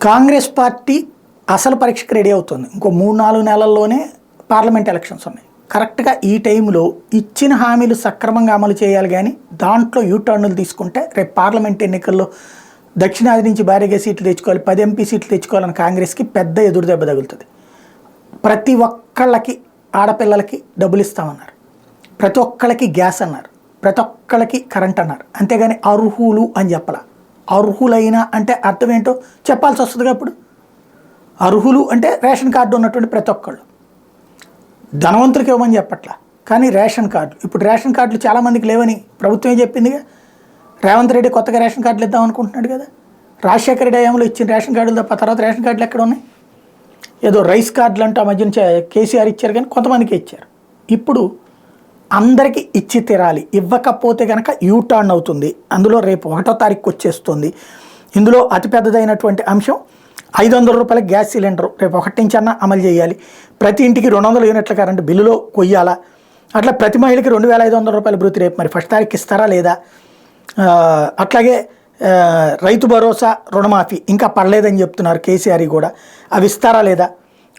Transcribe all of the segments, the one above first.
Congress party అసలు పరీక్షకు ready అవుతుంది. ఇంకో 3-4 నెలల్లోనే పార్లమెంట్ ఎలక్షన్స్ ఉన్నాయి. కరెక్ట్గా ఈ టైంలో ఇచ్చిన హామీలు సక్రమంగా అమలు చేయాలి, కానీ దాంట్లో యూటర్న్లు తీసుకుంటే రేపు పార్లమెంట్ ఎన్నికల్లో దక్షిణాది నుంచి భారీగా సీట్లు తెచ్చుకోవాలి, 10 ఎంపీ సీట్లు తెచ్చుకోవాలని కాంగ్రెస్కి పెద్ద ఎదురు దెబ్బ తగులుతుంది. ప్రతి ఒక్కళ్ళకి ఆడపిల్లలకి డబ్బులు ఇస్తామన్నారు, ప్రతి ఒక్కళ్ళకి గ్యాస్ అన్నారు, ప్రతి ఒక్కళ్ళకి కరెంట్ అన్నారు, అంతేగాని అర్హులు అని చెప్పాల. అర్హులైనా అంటే అర్థం ఏంటో చెప్పాల్సి వస్తుందిగా. ఇప్పుడు అర్హులు అంటే రేషన్ కార్డు ఉన్నటువంటి ప్రతి ఒక్కళ్ళు, ధనవంతులకి ఇవ్వమని చెప్పట్లా, కానీ రేషన్ కార్డు. ఇప్పుడు రేషన్ కార్డులు చాలామందికి లేవని ప్రభుత్వమే చెప్పిందిగా. రేవంత్ రెడ్డి కొత్తగా రేషన్ కార్డులు ఇద్దాం అనుకుంటున్నాడు కదా. రాజశేఖర రెడ్డి హయాంలో ఇచ్చిన రేషన్ కార్డులు తప్ప తర్వాత రేషన్ కార్డులు ఎక్కడ ఉన్నాయి? ఏదో రైస్ కార్డులు అంటూ ఆ మధ్యన కేసీఆర్ ఇచ్చారు, కానీ కొంతమందికి ఇచ్చారు. ఇప్పుడు అందరికీ ఇచ్చి తీరాలి, ఇవ్వకపోతే కనుక యూటర్న్ అవుతుంది. అందులో రేపు 1వ తారీఖు వచ్చేస్తుంది. ఇందులో అతిపెద్దదైనటువంటి అంశం 500 రూపాయల గ్యాస్ సిలిండరు రేపు 1 నుంచి అన్నా అమలు చేయాలి. ప్రతి ఇంటికి 200 యూనిట్ల కరెంటు బిల్లులో కొయ్యాలా. అట్లా ప్రతి మహిళకి 2500 రూపాయల భృతి రేపు మరి 1వ తారీఖు ఇస్తారా లేదా. అట్లాగే రైతు భరోసా రుణమాఫీ ఇంకా పడలేదని చెప్తున్నారు కేసీఆర్ కూడా, అవి ఇస్తారా లేదా.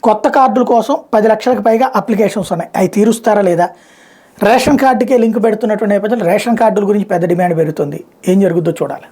కొత్త కార్డుల కోసం 10 లక్షలకు పైగా అప్లికేషన్స్ ఉన్నాయి, అవి తీరుస్తారా లేదా. రేషన్ కార్డుకే లింక్ పెడుతున్నటువంటి నేపథ్యంలో రేషన్ కార్డుల గురించి పెద్ద డిమాండ్ పెరుగుతుంది. ఏం జరుగుద్దో చూడాలి.